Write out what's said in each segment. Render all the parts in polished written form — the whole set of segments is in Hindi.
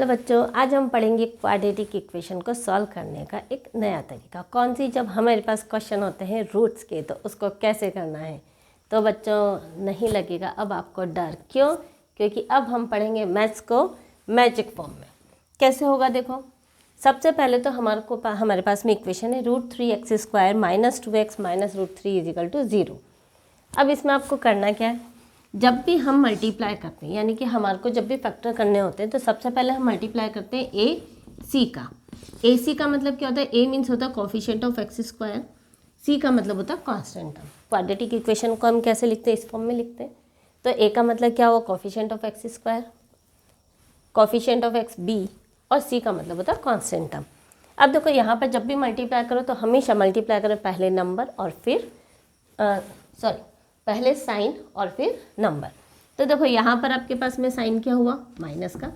बच्चों, आज हम पढ़ेंगे क्वाड्रेटिक इक्वेशन को सॉल्व करने का एक नया तरीका। कौन सी? जब हमारे पास क्वेश्चन होते हैं रूट्स के, तो उसको कैसे करना है। तो बच्चों नहीं लगेगा अब आपको डर। क्यों? क्योंकि अब हम पढ़ेंगे मैथ्स को मैजिक फॉर्म में। कैसे होगा देखो। सबसे पहले तो हमारे पास में इक्वेशन है √3x² - 2x - √3 = 0। अब इसमें आपको करना क्या है, जब भी हम मल्टीप्लाई करते हैं, यानी कि हमारे को जब भी फैक्टर करने होते हैं, तो सबसे पहले हम मल्टीप्लाई करते हैं ए सी का। ए सी का मतलब क्या होता है? ए मीन्स होता है कोफिशिएंट ऑफ x², सी का मतलब होता है कांस्टेंट टर्म। क्वाड्रेटिक इक्वेशन को हम कैसे लिखते हैं? इस फॉर्म में लिखते हैं। तो ए का मतलब क्या हुआ? Coefficient of x², coefficient of x b, और सी का मतलब होता है कांस्टेंट टर्म। अब देखो यहाँ पर जब भी मल्टीप्लाई करो तो हमेशा मल्टीप्लाई करो पहले नंबर और फिर पहले साइन और फिर नंबर। तो देखो यहाँ पर आपके पास में साइन क्या हुआ? माइनस का।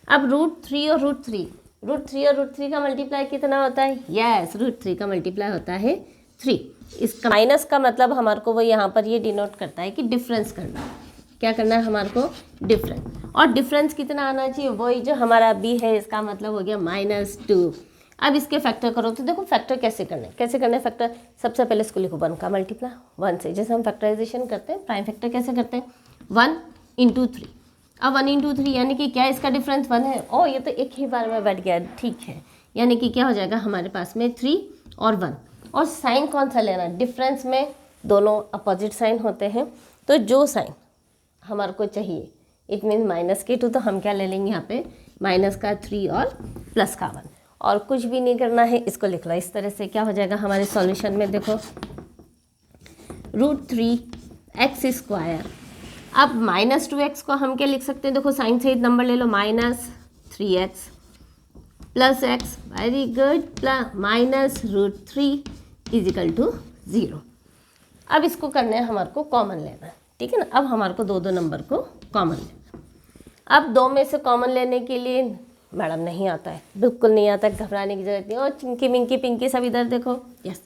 अब √3 और √3 का मल्टीप्लाई कितना होता है? यस, √3 का मल्टीप्लाई होता है 3। इसका माइनस का मतलब हमारे को वो यहाँ पर ये डिनोट करता है कि डिफरेंस करना है। क्या करना है हमारे को? डिफरेंस। और डिफरेंस कितना आना चाहिए? वही जो हमारा b है, इसका मतलब हो गया -2। अब इसके फैक्टर करो तो देखो फैक्टर कैसे करना है फैक्टर। सबसे पहले इसको लिखो 1 का मल्टीप्लाई 1 से, जैसे हम फैक्टराइजेशन करते हैं। प्राइम फैक्टर कैसे करते हैं? 1 × 3। अब 1 × 3 यानी कि क्या इसका डिफरेंस 1 है। ओ, ये तो एक ही बार में बैठ गया, ठीक है। यानी कि क्या हो जाएगा हमारे पास में 3 और 1। और साइन कौन सा लेना? डिफरेंस में दोनों अपोजिट साइन होते हैं, तो जो साइन हमारे को चाहिए, इट मीन -2, तो हम क्या ले लेंगे यहाँ पे? -3 और +1। और कुछ भी नहीं करना है, इसको लिख लो इस तरह से। क्या हो जाएगा हमारे सॉल्यूशन में? देखो √3x²। अब -2x को हम क्या लिख सकते हैं? देखो साइन सहित नंबर ले लो, -3x + x, वेरी गुड, -√3 = 0। अब इसको करना है हमारे को कॉमन लेना है, ठीक है ना। अब हमारे को दो नंबर को कॉमन लेना। अब 2 में से कॉमन लेने के लिए मैडम नहीं आता है, बिल्कुल नहीं आता है, घबराने की जरूरत नहीं। और चिंकी मिंकी पिंकी सब इधर देखो। यस,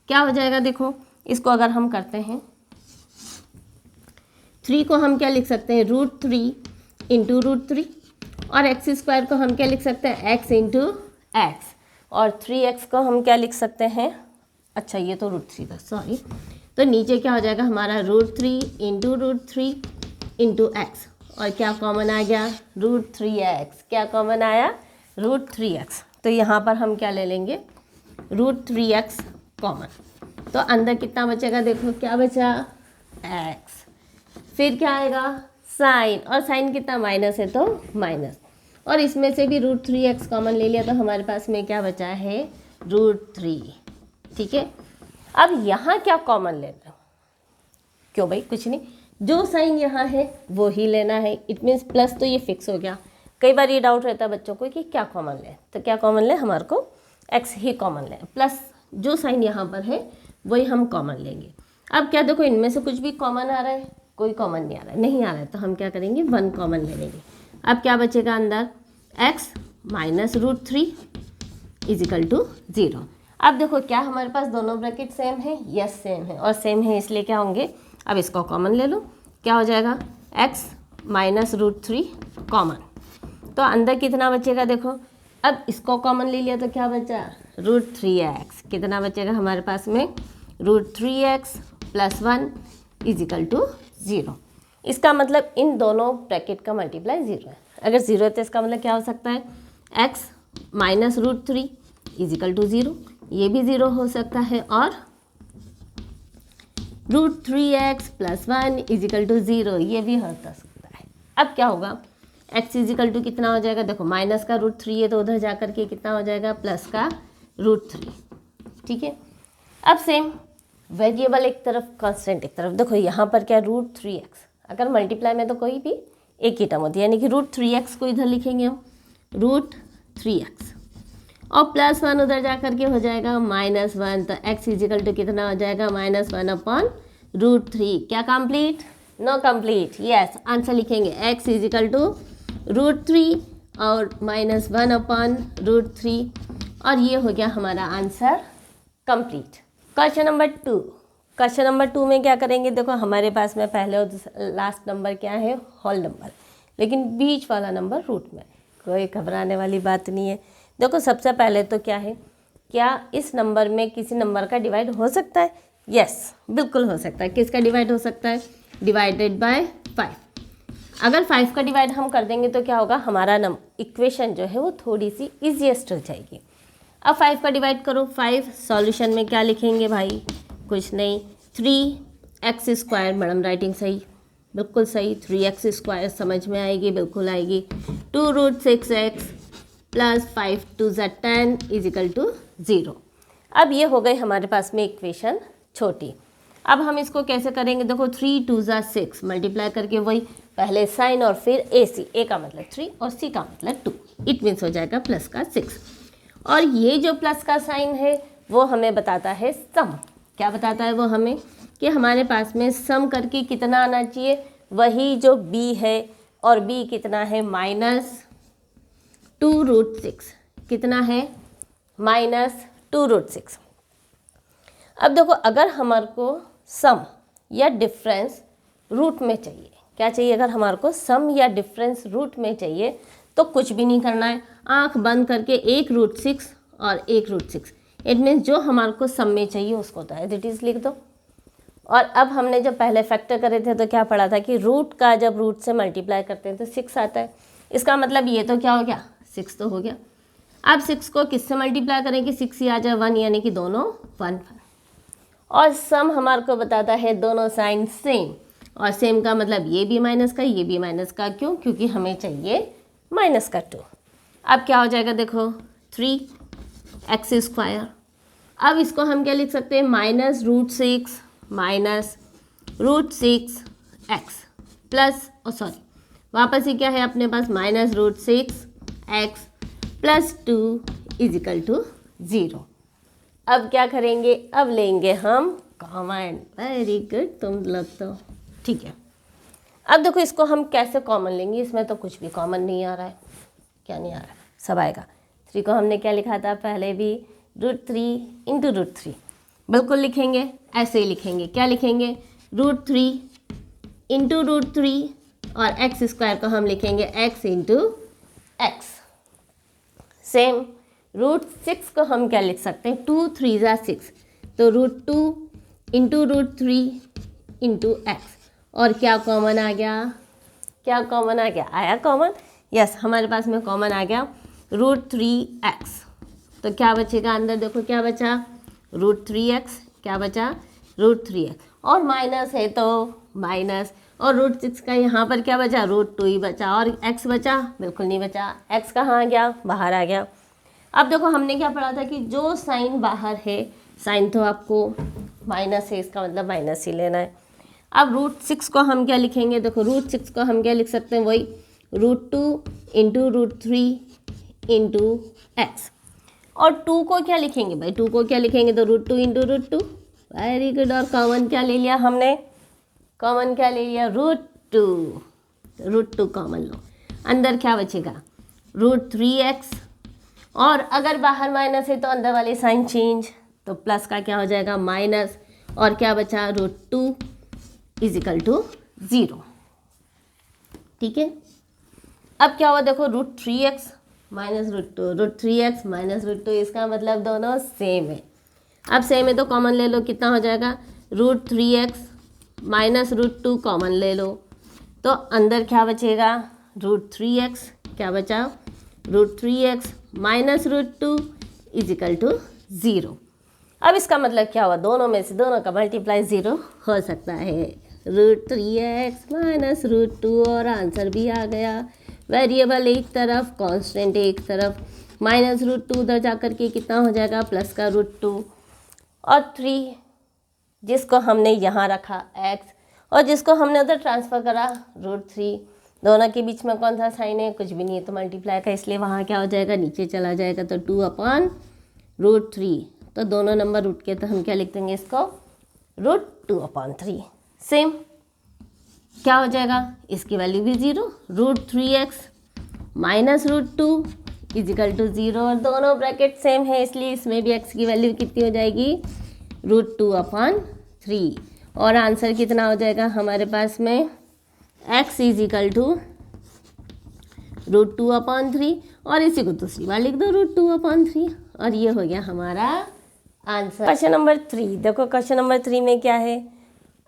क्या हो जाएगा देखो, इसको अगर हम करते हैं 3 को हम क्या लिख सकते हैं? √3 × √3। और x² को हम क्या लिख सकते हैं? x × x। और 3x को हम क्या लिख सकते हैं? अच्छा, ये तो √3 था, सॉरी। तो नीचे क्या हो जाएगा हमारा? √3 × √3 × x। और क्या कॉमन आ गया? √3x। क्या कॉमन आया? √3x। तो यहाँ पर हम क्या ले लेंगे? √3x common. तो अंदर कितना बचेगा? देखो क्या बचा? x। फिर क्या आएगा? साइन। और साइन कितना? माइनस है तो माइनस। और इसमें से भी √3x कॉमन ले लिया, तो हमारे पास में क्या बचा है? √3। ठीक है। अब यहाँ क्या कॉमन लेना? क्यों भाई? कुछ नहीं, जो साइन यहाँ है वो ही लेना है। इट मीन्स प्लस, तो ये फिक्स हो गया। कई बार ये डाउट रहता है बच्चों को कि क्या कॉमन ले, तो क्या कॉमन ले? हमारे को x ही कॉमन ले, प्लस जो साइन यहाँ पर है वही हम कॉमन लेंगे। अब क्या देखो, इनमें से कुछ भी कॉमन आ रहा है? कोई कॉमन नहीं आ रहा है, नहीं आ रहा है, तो हम क्या करेंगे? 1 कॉमन ले लेंगे। अब क्या बचेगा अंदर? x - √3 = 0। अब देखो क्या हमारे पास दोनों ब्रैकेट सेम है? यस, सेम है। और सेम है इसलिए क्या होंगे? अब इसको कॉमन ले लो। क्या हो जाएगा? x - √3 common. तो अंदर कितना बचेगा देखो। अब इसको कॉमन ले लिया तो क्या बचा? √3x। कितना बचेगा हमारे पास में? √3x + 1 = 0। इसका मतलब इन दोनों ब्रैकेट का मल्टीप्लाई 0 है। अगर 0 है तो इसका मतलब क्या हो सकता है? x - √3 = 0, ये भी 0 हो सकता है। और √3x + 1 = 0, ये भी हो सकता है। अब क्या होगा? x = कितना हो जाएगा? देखो माइनस का √3 है तो उधर जा कर के कितना हो जाएगा? प्लस का √3। ठीक है। अब सेम वेरिएबल एक तरफ, कांस्टेंट एक तरफ। देखो यहाँ पर क्या? √3x। अगर मल्टीप्लाई में तो कोई भी एक ही टर्म होती है, यानी कि √3x को इधर लिखेंगे हम √3x, और +1 उधर जा करके हो जाएगा -1। तो x = कितना हो जाएगा? -1/√3। क्या complete? No complete. Yes, answer लिखेंगे x = √3 और -1/√3। और ये हो गया हमारा answer complete. Question number 2। Question number 2 में क्या करेंगे? देखो हमारे पास में पहले और लास्ट नंबर क्या है? होल नंबर, लेकिन बीच वाला नंबर रूट में। कोई घबराने वाली बात नहीं है। देखो सबसे पहले तो क्या है, क्या इस नंबर में किसी नंबर का डिवाइड हो सकता है? यस, बिल्कुल हो सकता है। किसका डिवाइड हो सकता है? Divided by 5। अगर 5 का डिवाइड हम कर देंगे तो क्या होगा, हमारा इक्वेशन जो है वो थोड़ी सी ईजीएस्ट हो जाएगी। अब 5 का डिवाइड करो, 5 सॉल्यूशन में क्या लिखेंगे भाई? कुछ नहीं, 3x²। मैडम राइटिंग सही, बिल्कुल सही। 3x² समझ में आएगी, बिल्कुल आएगी। 2√6x plus 5 2 × 10 = 0। अब ये हो गई हमारे पास में इक्वेशन छोटी। अब हम इसको कैसे करेंगे? देखो 3 2 × 6 मल्टीप्लाई करके वही पहले साइन और फिर AC। A का मतलब 3 और C का मतलब 2, इट मीन्स हो जाएगा प्लस का 6। और ये जो प्लस का साइन है वो हमें बताता है सम। क्या बताता है वो हमें? कि हमारे पास में सम करके कितना आना चाहिए, वही जो B है, और B कितना है? -2√6। कितना है? -2√6। अब देखो अगर हमारे को सम या डिफरेंस रूट में चाहिए, क्या चाहिए? अगर हमारे को सम या डिफरेंस रूट में चाहिए तो कुछ भी नहीं करना है, आंख बंद करके 1√6 और 1√6, इट मीन्स जो हमारे को सम में चाहिए उसको तो एज इट इज़ लिख दो। और अब हमने जब पहले फैक्टर करे थे तो क्या पढ़ा था कि रूट का जब रूट से मल्टीप्लाई करते हैं तो 6 आता है। इसका मतलब ये तो क्या हो गया? 6 तो हो गया। अब 6 को किससे मल्टीप्लाई करेंगे? 6 ही आ जाए 1, यानी कि दोनों 1। और सम हमारे को बताता है दोनों साइन सेम, और सेम का मतलब ये भी माइनस का, ये भी माइनस का। क्यों? क्योंकि हमें चाहिए -2। अब क्या हो जाएगा? देखो 3x²। अब इसको हम क्या लिख सकते हैं? -√6 प्लस वापस ही क्या है अपने पास? -√6x plus 2 = 0। अब क्या करेंगे? अब लेंगे हम कॉमन। वेरी गुड, तुम लोग तो ठीक है। अब देखो इसको हम कैसे कॉमन लेंगे? इसमें तो कुछ भी कॉमन नहीं आ रहा है। क्या नहीं आ रहा है? सब आएगा। 3 को हमने क्या लिखा था पहले भी? √3 × √3। बिल्कुल लिखेंगे, ऐसे ही लिखेंगे। क्या लिखेंगे? √3 × √3, और x² को हम लिखेंगे x × x। सेम √6 को हम क्या लिख सकते हैं? 2 3 × 6, तो √2 × √3 × x। और क्या कॉमन आ गया? क्या कॉमन आ गया? आया कॉमन? यस, हमारे पास में कॉमन आ गया √3x। तो क्या बचेगा अंदर? देखो क्या बचा? √3x। क्या बचा? √3x। और माइनस है तो माइनस, और √6 का यहाँ पर क्या बचा? √2 ही बचा। और x बचा? बिल्कुल नहीं बचा। x कहाँ आ गया? बाहर आ गया। अब देखो हमने क्या पढ़ा था कि जो साइन बाहर है, साइन तो आपको माइनस है, इसका मतलब माइनस ही लेना है। अब √6 को हम क्या लिखेंगे? देखो √6 को हम क्या लिख सकते हैं? वही √2 × √3 × x। और 2 को क्या लिखेंगे भाई? 2 को क्या लिखेंगे? तो √2 × √2। Very good. और कॉमन क्या ले लिया हमने? कॉमन क्या ले लिया? √2 कॉमन लो। अंदर क्या बचेगा? √3x। और अगर बाहर माइनस है तो अंदर वाले साइन चेंज, तो प्लस का क्या हो जाएगा? माइनस। और क्या बचा? √2 = 0। ठीक है। अब क्या हुआ? देखो √3x -√2, √3x -√2, इसका मतलब दोनों सेम है। अब सेम है तो कॉमन ले लो। कितना हो जाएगा? √3x -√2 कॉमन ले लो, तो अंदर क्या बचेगा? √3x। क्या बचा? √3x -√2 = 0। अब इसका मतलब क्या हुआ? दोनों में से दोनों का मल्टीप्लाई 0 हो सकता है। √3x -√2, और आंसर भी आ गया। वेरिएबल एक तरफ, कांस्टेंट एक तरफ। -√2 उधर जा कर के कितना हो जाएगा? प्लस का √2, और 3 जिसको हमने यहाँ रखा x, और जिसको हमने उधर ट्रांसफ़र करा √3। दोनों के बीच में कौन सा साइन है? कुछ भी नहीं है, तो मल्टीप्लाई का, इसलिए वहाँ क्या हो जाएगा? नीचे चला जाएगा, तो 2/√3। तो दोनों नंबर रूट के, तो हम क्या लिख देंगे इसको? √2/3। सेम क्या हो जाएगा? इसकी वैल्यू भी 0। √3x -√2 = 0, और दोनों ब्रैकेट सेम है, इसलिए इसमें भी x की वैल्यू कितनी हो जाएगी? √2/3। और आंसर कितना हो जाएगा हमारे पास में? x = √2/3 और इसी को दूसरी बार लिख दो √2/3 और ये हो गया हमारा आंसर। क्वेश्चन नंबर 3 देखो, क्वेश्चन नंबर 3 में क्या है,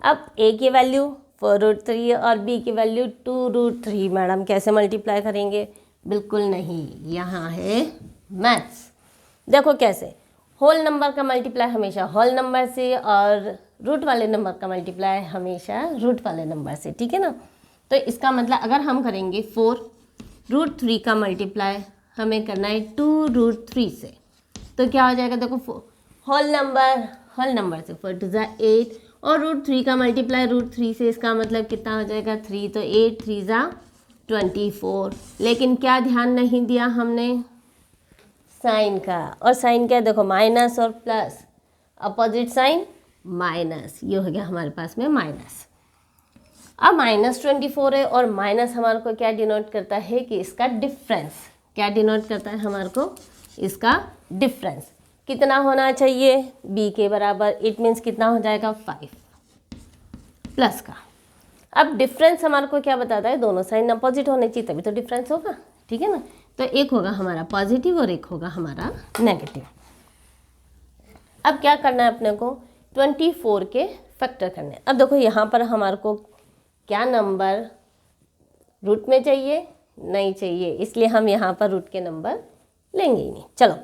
अब a की वैल्यू 4√3 और b की वैल्यू 2√3, मैडम कैसे मल्टीप्लाई करेंगे? बिल्कुल नहीं, यहाँ है मैथ्स। देखो कैसे, होल नंबर का मल्टीप्लाई हमेशा होल नंबर से और रूट वाले नंबर का मल्टीप्लाई हमेशा रूट वाले नंबर से, ठीक है ना। तो इसका मतलब अगर हम करेंगे 4√3 का मल्टीप्लाई हमें करना है 2√3 से, तो क्या हो जाएगा? देखो होल नंबर से 4 2 ज़ा 8 और √3 का मल्टीप्लाई √3 से, इसका मतलब कितना हो जाएगा? 3, तो 8 3 ज़ा 24। लेकिन क्या ध्यान नहीं दिया हमने? साइन का। और साइन क्या है? देखो माइनस और प्लस, अपोजिट साइन माइनस, ये हो गया हमारे पास में माइनस। अब -24 है और माइनस हमारे को क्या डिनोट करता है कि इसका डिफरेंस। क्या डिनोट करता है हमारे को? इसका डिफरेंस कितना होना चाहिए? b के बराबर। इट मीन्स कितना हो जाएगा? 5 प्लस का। अब डिफरेंस हमारे को क्या बताता है? दोनों साइन अपोजिट होने चाहिए तभी तो डिफरेंस होगा, ठीक है ना। तो एक होगा हमारा पॉजिटिव और एक होगा हमारा नेगेटिव। अब क्या करना है अपने को? 24 के फैक्टर करने। अब देखो यहाँ पर हमारे को क्या नंबर रूट में चाहिए? नहीं चाहिए, इसलिए हम यहाँ पर रूट के नंबर लेंगे ही नहीं। चलो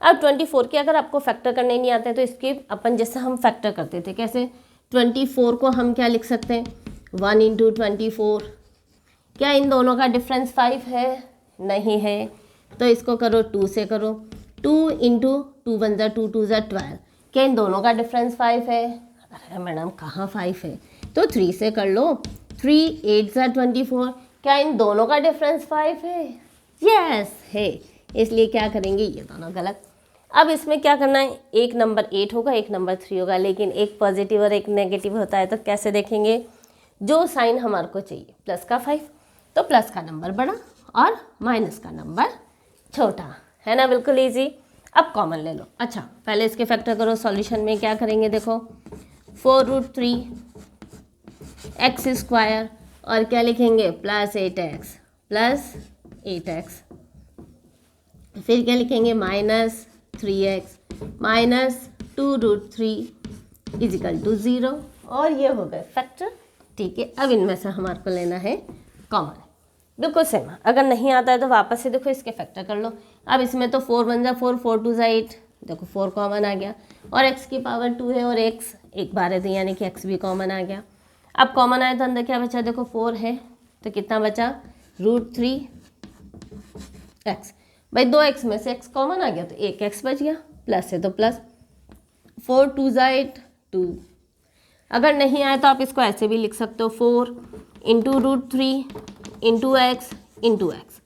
अब 24 के अगर आपको फैक्टर करने नहीं आते हैं तो इसके अपन जैसे हम फैक्टर करते थे, कैसे? 24 को हम क्या लिख सकते हैं? 1 × 24। क्या इन दोनों का डिफरेंस 5 है? नहीं है, तो इसको करो 2 से करो। 2 × 2 1 ज़ा 2 2 ज़ा 12। क्या इन दोनों का डिफरेंस 5 है? अरे मैडम कहाँ 5 है? तो 3 से कर लो। 3 8 ज़ा 24। क्या इन दोनों का डिफरेंस 5 है? यस है, इसलिए क्या करेंगे? ये दोनों गलत। अब इसमें क्या करना है? एक नंबर 8 होगा, एक नंबर 3 होगा, लेकिन एक पॉजिटिव और एक नेगेटिव होता है, तो कैसे देखेंगे? जो साइन हमारे को चाहिए प्लस का 5, तो प्लस का नंबर बड़ा और माइनस का नंबर छोटा, है ना। बिल्कुल इजी। अब कॉमन ले लो। अच्छा पहले इसके फैक्टर करो। सॉल्यूशन में क्या करेंगे? देखो 4√3 x² और क्या लिखेंगे? +8x plus 8x। फिर क्या लिखेंगे? -3x माइनस 2√3 = 0 और ये हो गए फैक्टर, ठीक है। अब इनमें से हमारे को लेना है कॉमन। बिल्कुल सेम, अगर नहीं आता है तो वापस से देखो इसके फैक्टर कर लो। अब इसमें तो 4 1 ज़ा 4 4 2 ज़ा 8, देखो 4 कॉमन आ गया और x की पावर 2 है और x एक बार है तो यानी कि x भी कॉमन आ गया। अब कॉमन आया तो अंदर क्या बचा? देखो 4 है तो कितना बचा? √3x। भाई 2x में से x कॉमन आ गया तो 1x बच गया, प्लस है तो प्लस। 4 2 ज़ा 8 2। अगर नहीं आए तो आप इसको ऐसे भी लिख सकते हो 4 × √3 × x × x।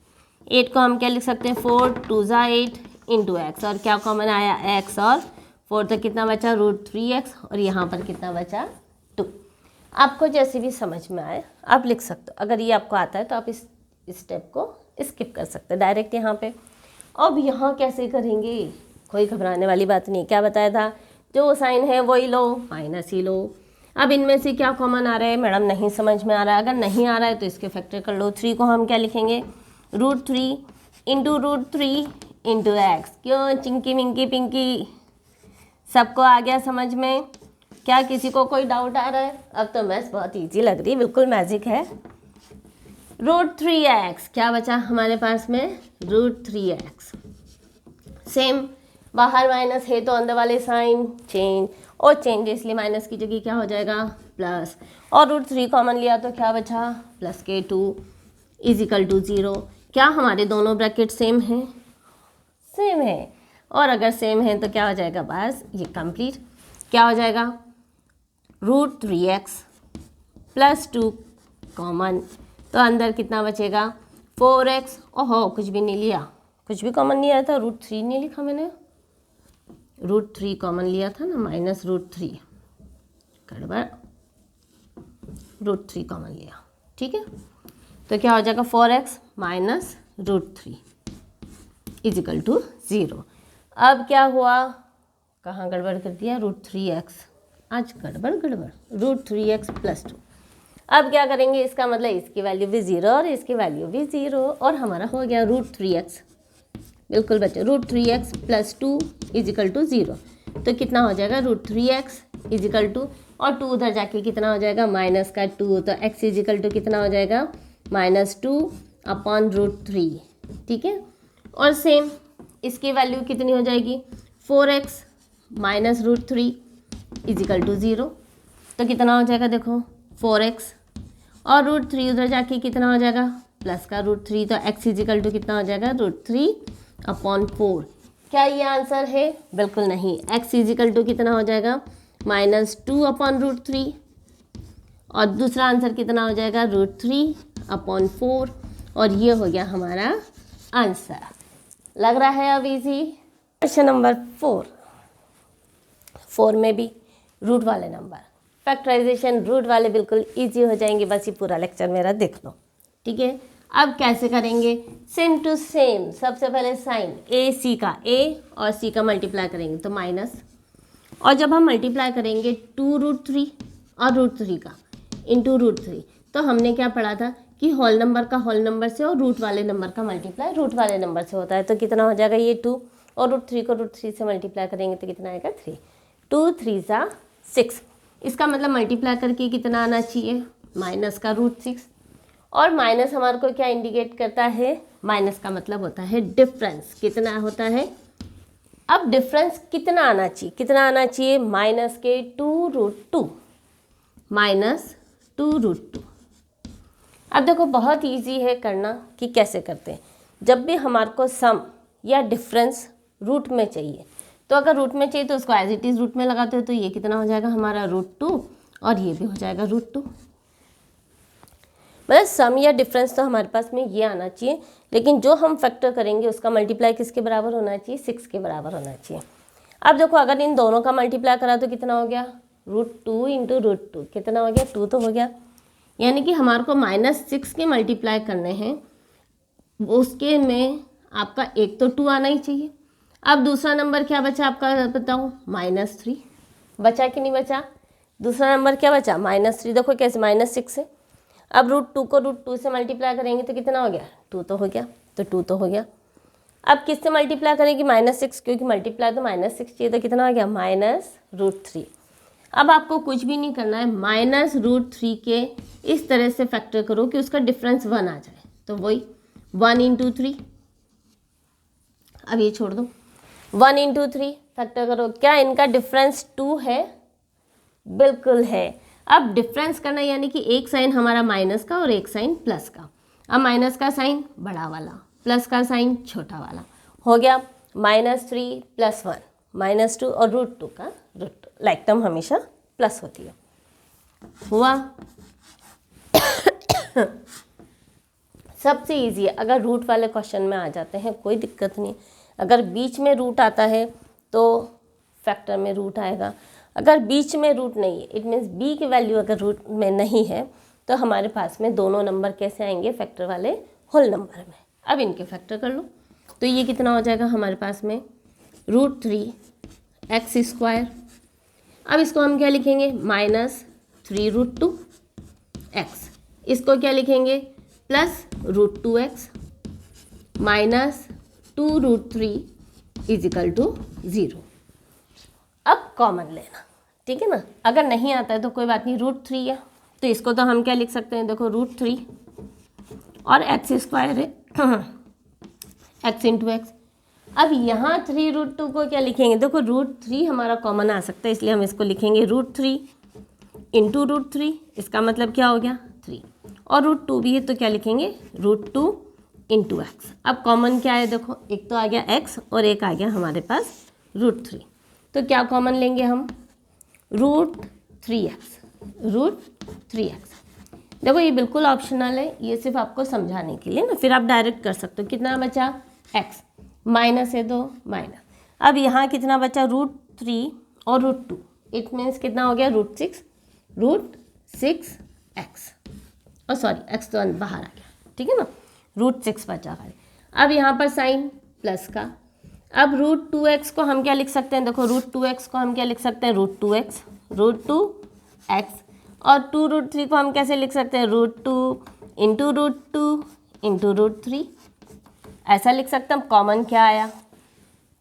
8 को हम क्या लिख सकते हैं? 4 2 ज़ा 8 × x और क्या कॉमन आया? x और 4, तो कितना बचा? √3x और यहाँ पर कितना बचा? 2। आपको जैसे भी समझ में आए आप लिख सकते हो। अगर ये आपको आता है तो आप इस स्टेप को स्किप कर सकते हैं डायरेक्ट यहाँ पे। अब यहाँ कैसे करेंगे? कोई घबराने वाली बात नहीं। क्या बताया था? जो साइन है वही लो, माइनस ही लो। अब इनमें से क्या कॉमन आ रहा है? मैडम नहीं समझ में आ रहा है। अगर नहीं आ रहा है तो इसके फैक्टर कर लो। 3 को हम क्या लिखेंगे? √3 × √3 × x। क्यों चिंकी मिंकी पिंकी? सबको आ गया समझ में? क्या किसी को कोई डाउट आ रहा है? अब तो मैथ्स बहुत ईजी लग रही है, बिल्कुल मैजिक है। √3x क्या बचा हमारे पास में? √3x। सेम, बाहर माइनस है तो अंदर वाले साइन चेंज, और चेंज इसलिए माइनस की जगह क्या हो जाएगा? प्लस। और √3 कॉमन लिया तो क्या बचा? प्लस के 2 = 0। क्या हमारे दोनों ब्रैकेट सेम हैं? सेम है। और अगर सेम है तो क्या हो जाएगा? बस ये कंप्लीट। क्या हो जाएगा? √3x + 2 कॉमन, तो अंदर कितना बचेगा? 4x। ओहो कुछ भी नहीं लिया, कुछ भी कॉमन नहीं आया था। √3 नहीं लिखा मैंने, √3 कॉमन लिया था ना, -√3 गड़बड़, √3 कॉमन लिया, ठीक है। तो क्या हो जाएगा? 4x - √3 = 0। अब क्या हुआ? कहाँ गड़बड़ कर दिया? √3x, आज गड़बड़ √3x + 2। अब क्या करेंगे, इसका मतलब इसकी वैल्यू भी 0 और इसकी वैल्यू भी 0 और हमारा हो गया √3x। बिल्कुल बच्चों, √3x + 2 = 0। तो कितना हो जाएगा, √3x = और 2 उधर जाके कितना हो जाएगा, -2। तो x = कितना हो जाएगा, -2/√3। ठीक है। और सेम इसकी वैल्यू कितनी हो जाएगी, 4x - √3 = 0। तो कितना हो जाएगा, देखो 4x और √3 उधर जाके कितना हो जाएगा, प्लस का √3। तो x = कितना हो जाएगा, √3/4। क्या ये आंसर है, बिल्कुल नहीं। x = कितना हो जाएगा, -2/√3 और दूसरा आंसर कितना हो जाएगा, √3/4 और ये हो गया हमारा आंसर। लग रहा है अब इजी। क्वेश्चन नंबर 4 में भी रूट वाले नंबर, फैक्टराइजेशन रूट वाले बिल्कुल इजी हो जाएंगे। बस ये पूरा लेक्चर मेरा देख लो। ठीक है। अब कैसे करेंगे, सेम टू सेम। सबसे पहले साइन a और c का मल्टीप्लाई करेंगे तो माइनस, और जब हम मल्टीप्लाई करेंगे 2√3 और √3 का इंटू √3, तो हमने क्या पढ़ा था कि होल नंबर का होल नंबर से और रूट वाले नंबर का मल्टीप्लाई रूट वाले नंबर से होता है। तो कितना हो जाएगा, ये 2 और √3 को √3 से मल्टीप्लाई करेंगे तो कितना आएगा, 3। 2 3 सा 6। इसका मतलब मल्टीप्लाई करके कितना आना चाहिए, माइनस का √6। और माइनस हमारे को क्या इंडिकेट करता है, माइनस का मतलब होता है डिफरेंस। कितना होता है, अब डिफरेंस कितना आना चाहिए, कितना आना चाहिए, माइनस के 2√2, -2√2। अब देखो बहुत इजी है करना कि कैसे करते हैं। जब भी हमारे को सम या डिफरेंस रूट में चाहिए, तो अगर रूट में चाहिए तो उसको एज इट इज़ रूट में लगाते हो, तो ये कितना हो जाएगा हमारा √2 और ये भी हो जाएगा √2। मतलब सम या डिफरेंस तो हमारे पास में ये आना चाहिए, लेकिन जो हम फैक्टर करेंगे उसका मल्टीप्लाई किसके बराबर होना चाहिए, 6 के बराबर होना चाहिए। अब देखो अगर इन दोनों का मल्टीप्लाई करा तो कितना हो गया, √2 × √2 कितना हो गया, 2 तो हो गया। यानी कि हमारे को -6 के मल्टीप्लाई करने हैं, उसके में आपका एक तो 2 आना ही चाहिए। अब दूसरा नंबर क्या बचा आपका बताऊँ, -3 बचा कि नहीं बचा, दूसरा नंबर क्या बचा, -3। देखो कैसे, -6 से अब √2 को √2 से मल्टीप्लाई करेंगे तो कितना हो गया, 2 तो हो गया। तो 2 तो हो गया। अब किससे मल्टीप्लाई करेंगे, -6, क्योंकि मल्टीप्लाई तो -6 चाहिए, तो कितना हो गया, -√3। अब आपको कुछ भी नहीं करना है, -√3 के इस तरह से फैक्टर करो कि उसका डिफरेंस 1 आ जाए। तो वही 1 × 3, अब ये छोड़ दो, 1 × 3 फैक्टर करो। क्या इनका डिफरेंस 2 है, बिल्कुल है। अब डिफरेंस करना यानी कि एक साइन हमारा माइनस का और एक साइन प्लस का। अब माइनस का साइन बड़ा वाला, प्लस का साइन छोटा वाला, हो गया -3 + 1 -2 और √2 का √2। लाइक टर्म हमेशा प्लस होती है। हुआ सबसे ईजी है। अगर रूट वाले क्वेश्चन में आ जाते हैं कोई दिक्कत नहीं। अगर बीच में रूट आता है तो फैक्टर में रूट आएगा। अगर बीच में रूट नहीं है, इट मीन्स बी की वैल्यू अगर रूट में नहीं है, तो हमारे पास में दोनों नंबर कैसे आएंगे, फैक्टर वाले होल नंबर में। अब इनके फैक्टर कर लो तो ये कितना हो जाएगा हमारे पास में, √3x²। अब इसको हम क्या लिखेंगे, -3√2x। इसको क्या लिखेंगे, +√2x -2√3 = 0। अब कॉमन लेना, ठीक है ना। अगर नहीं आता है तो कोई बात नहीं, √3 है तो इसको तो हम क्या लिख सकते हैं, देखो √3 और x² है x × x। अब यहाँ 3√2 को क्या लिखेंगे, देखो √3 हमारा कॉमन आ सकता है, इसलिए हम इसको लिखेंगे √3 × √3। इसका मतलब क्या हो गया, 3। और √2 भी है तो क्या लिखेंगे, √2 × x। अब कॉमन क्या है, देखो एक तो आ गया x और एक आ गया हमारे पास √3। तो क्या कॉमन लेंगे हम, √3x। देखो ये बिल्कुल ऑप्शनल है, ये सिर्फ आपको समझाने के लिए ना, फिर आप डायरेक्ट कर सकते हो। कितना बचा, x माइनस है तो माइनस। अब यहाँ कितना बचा, √3 और √2, इट मीन्स कितना हो गया, √6x। और सॉरी x तो बाहर आ गया, ठीक है ना, √6 बचा है। अब यहाँ पर साइन प्लस का। अब √2x को हम क्या लिख सकते हैं, देखो √2x को हम क्या लिख सकते हैं, √2x। और 2√3 को हम कैसे लिख सकते हैं, √2 इंटू √2 इंटू √3, ऐसा लिख सकते हैं हम। कॉमन क्या आया,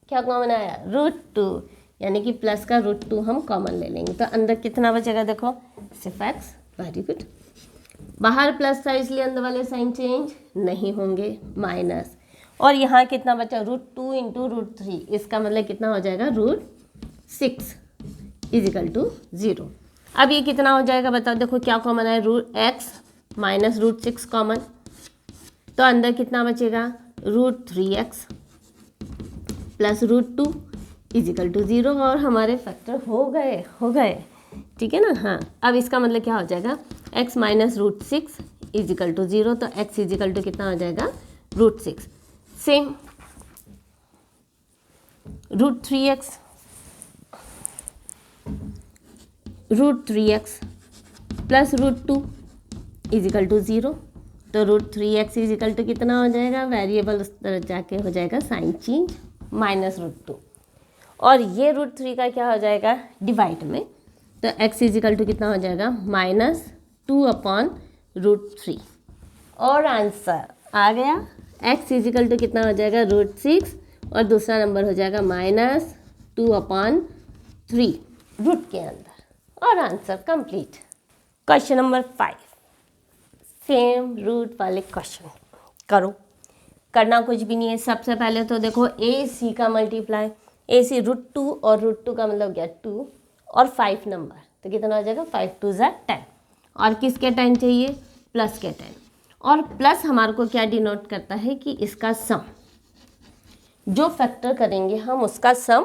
क्या कॉमन आया, √2, यानी कि प्लस का √2 हम कॉमन ले लेंगे। तो अंदर कितना बचेगा, देखो सिर्फ x। Very good. बाहर प्लस था इसलिए अंदर वाले साइन चेंज नहीं होंगे, माइनस। और यहाँ कितना बचा, √2 इंटू √3, इसका मतलब कितना हो जाएगा, √6 इजिकल टू 0। अब ये कितना हो जाएगा बताओ, देखो क्या कॉमन है, x माइनस √6 कॉमन, तो अंदर कितना बचेगा, √3x प्लस √2 इजिकल टू 0। और हमारे फैक्टर हो गए, ठीक है ना। हाँ, अब इसका मतलब क्या हो जाएगा, x माइनस √6 इजिकल टू 0, तो x इजिकल टू कितना हो जाएगा, √6। Same √3x plus √2 is equal to 0, तो √3x इजिकल टू कितना हो जाएगा, वेरिएबल उस तरह जाके हो जाएगा साइन चेंज, माइनस √2। और ये √3 का क्या हो जाएगा, डिवाइड में, तो x इजिकल टू कितना हो जाएगा, -2/√3। और आंसर आ गया, x इजिकल टू कितना हो जाएगा, √6, और दूसरा नंबर हो जाएगा -2/3 रूट के अंदर। और answer complete. Question number 5, same root वाले क्वेश्चन करो। करना कुछ भी नहीं है, सबसे पहले तो देखो AC का मल्टीप्लाई, AC √2 और √2 का मतलब गया 2 और 5 नंबर, तो कितना हो जाएगा, 5 2 = 10। और किसके 10 चाहिए, प्लस के 10। और प्लस हमारे को क्या डिनोट करता है कि इसका सम, जो फैक्टर करेंगे हम उसका सम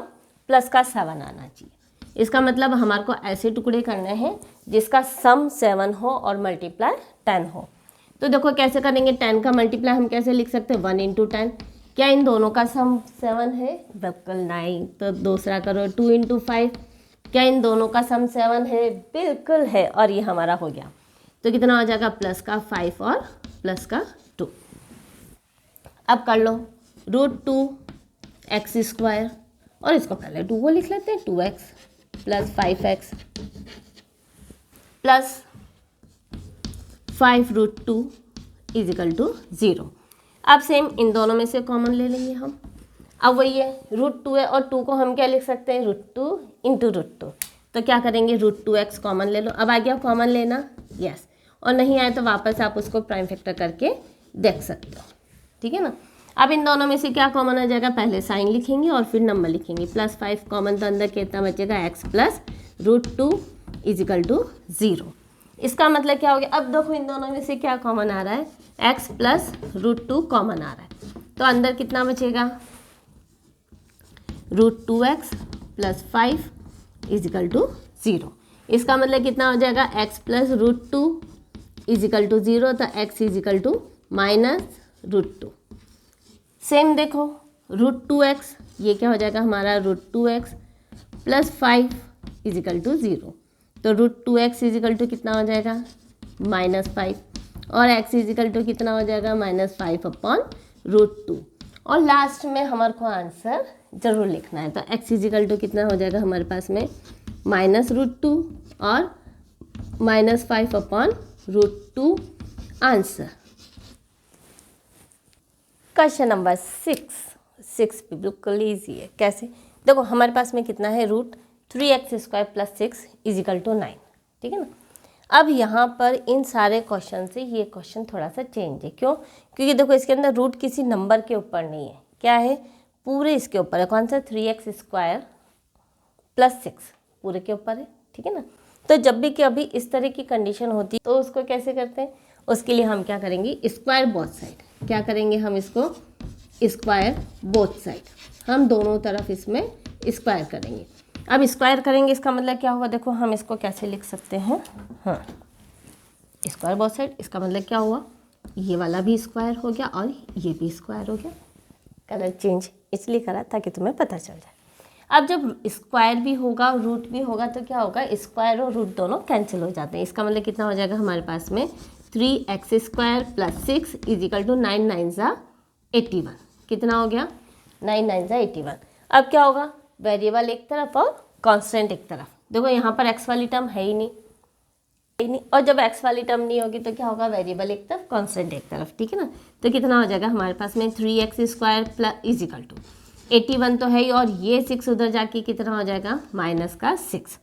प्लस का 7 आना चाहिए। इसका मतलब हमारे को ऐसे टुकड़े करने हैं जिसका सम 7 हो और मल्टीप्लाई 10 हो। तो देखो कैसे करेंगे, 10 का मल्टीप्लाई हम कैसे लिख सकते हैं, 1 × 10। क्या इन दोनों का सम 7 है, बिल्कुल नहीं। तो दूसरा करो 2 × 5, क्या इन दोनों का सम 7 है, बिल्कुल है। और ये हमारा हो गया, तो कितना हो जाएगा, प्लस का 5 और प्लस का 2। अब कर लो √2x² और इसको पहले 2 को लिख लेते हैं, 2x plus 5x plus 5√2 is equal to 0। अब सेम इन दोनों में से कॉमन ले लेंगे हम। अब वही है, √2 है और 2 को हम क्या लिख सकते हैं, √2 इंटू √2। तो क्या करेंगे, √2x कॉमन ले लो। अब आ गया कॉमन लेना, यस। और नहीं आए तो वापस आप उसको प्राइम फैक्टर करके देख सकते हो, ठीक है ना। अब इन दोनों में से क्या कॉमन आ जाएगा, पहले साइन लिखेंगे और फिर नंबर लिखेंगे। प्लस 5 कॉमन, तो अंदर कितना बचेगा, x प्लस √2 इजिकल टू 0। इसका मतलब क्या हो गया, अब देखो इन दोनों में से क्या कॉमन आ रहा है, x प्लस √2 कॉमन आ रहा है, तो अंदर कितना बचेगा, √2x प्लस 5 इजिकल टू 0। इसका मतलब कितना हो जाएगा, x प्लस √2 इजिकल टू 0, तो x इजिकल टू -√2। सेम देखो √2x, ये क्या हो जाएगा हमारा, √2x प्लस 5 इजिकल टू 0, तो √2x इजिकल टू कितना हो जाएगा, -5, और x इजिकल टू कितना हो जाएगा, -5/√2। और लास्ट में हमारे को आंसर जरूर लिखना है, तो x इजिकल टू कितना हो जाएगा हमारे पास में, -√2 और -5/√2 आंसर। क्वेश्चन नंबर 6 भी बिल्कुल ईजी है। कैसे, देखो हमारे पास में कितना है, √3x² प्लस 6 इजिकल टू 9, ठीक है ना। अब यहाँ पर इन सारे क्वेश्चन से ये क्वेश्चन थोड़ा सा चेंज है, क्यों, क्योंकि देखो इसके अंदर रूट किसी नंबर के ऊपर नहीं है, क्या है, पूरे इसके ऊपर है। कौन सा, 3x² प्लस 6 पूरे के ऊपर है, ठीक है ना। तो जब भी कभी इस तरह की कंडीशन होती है तो उसको कैसे करते हैं, उसके लिए हम क्या करेंगे, स्क्वायर बोथ साइड। क्या करेंगे हम इसको, स्क्वायर बोथ साइड, हम दोनों तरफ इसमें स्क्वायर करेंगे। अब स्क्वायर करेंगे इसका मतलब क्या होगा, देखो हम इसको कैसे लिख सकते हैं, हाँ, स्क्वायर बोथ साइड, इसका मतलब क्या हुआ, ये वाला भी स्क्वायर हो गया और ये भी स्क्वायर हो गया। कलर चेंज इसलिए करा ताकि तुम्हें पता चल जाए। अब जब स्क्वायर भी होगा रूट भी होगा तो क्या होगा, स्क्वायर और रूट दोनों कैंसिल हो जाते हैं। इसका मतलब कितना हो जाएगा हमारे पास में, 3x² प्लस 6 इजिकल टू 9 9 = 81। कितना हो गया, 9 9 = 81। अब क्या होगा, वेरिएबल एक तरफ और कांस्टेंट एक तरफ। देखो यहाँ पर x वाली टर्म है ही नहीं, और जब x वाली टर्म नहीं होगी तो क्या होगा, वेरिएबल एक तरफ कांस्टेंट एक तरफ, ठीक है ना। तो कितना हो जाएगा हमारे पास में 3x² plus is equal to 81 तो है ही, और ये 6 उधर जाके कितना हो जाएगा माइनस का 6,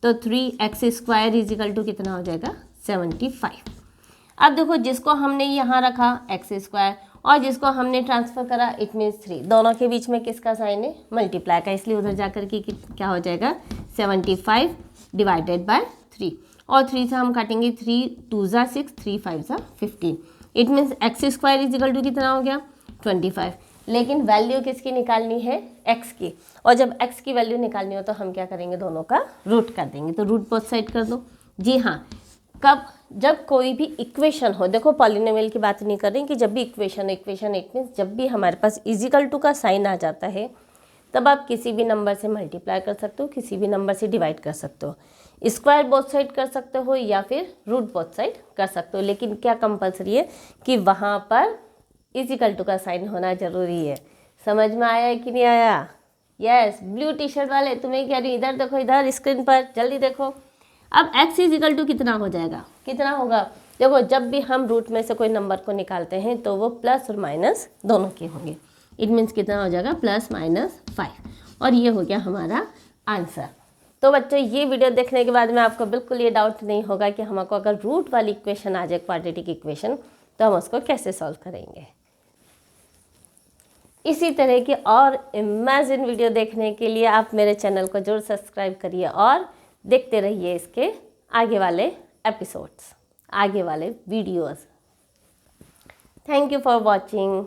तो 3x² इज इक्वल टू कितना हो जाएगा 75। अब देखो जिसको हमने यहाँ रखा x² और जिसको हमने ट्रांसफ़र करा इट मीन्स 3, दोनों के बीच में किसका साइन है, मल्टीप्लाई का, इसलिए उधर जाकर के क्या हो जाएगा 75 डिवाइडेड बाय 3, और 3 से हम काटेंगे 3 2 ज़ा 6 3 5 ज़ा 15, it means x² is equal to कितना हो गया 25। लेकिन वैल्यू किसकी निकालनी है, x की, और जब x की वैल्यू निकालनी हो तो हम क्या करेंगे, दोनों का रूट कर देंगे। तो रूट बोथ साइड कर दो। जी हाँ, कब, जब कोई भी इक्वेशन हो, देखो पॉलिनोमियल की बात नहीं कर रही कि जब भी इक्वेशन इट मीन्स जब भी हमारे पास इजिकल टू का साइन आ जाता है तब आप किसी भी नंबर से मल्टीप्लाई कर सकते हो, किसी भी नंबर से डिवाइड कर सकते हो, स्क्वायर बोथ साइड कर सकते हो या फिर रूट बोथ साइड कर सकते हो। लेकिन क्या कंपलसरी है कि वहाँ पर इजिकल टू का साइन होना ज़रूरी है। समझ में आया है कि नहीं आया? यस, ब्लू टी शर्ट वाले तुम्हें क्या नहीं, इधर देखो, इधर स्क्रीन पर जल्दी देखो। अब x इज इक्वल टू कितना हो जाएगा, कितना होगा, देखो जब भी हम रूट में से कोई नंबर को निकालते हैं तो वो प्लस और माइनस दोनों के होंगे, इट मीन्स कितना हो जाएगा +-5, और ये हो गया हमारा आंसर। तो बच्चों ये वीडियो देखने के बाद में आपको बिल्कुल ये डाउट नहीं होगा कि हमको अगर रूट वाली इक्वेशन आ जाए, क्वाड्रेटिक इक्वेशन, तो हम उसको कैसे सॉल्व करेंगे। इसी तरह की और इमेजिन वीडियो देखने के लिए आप मेरे चैनल को जरूर सब्सक्राइब करिए और देखते रहिए इसके आगे वाले एपिसोड्स, आगे वाले videos. Thank you for watching.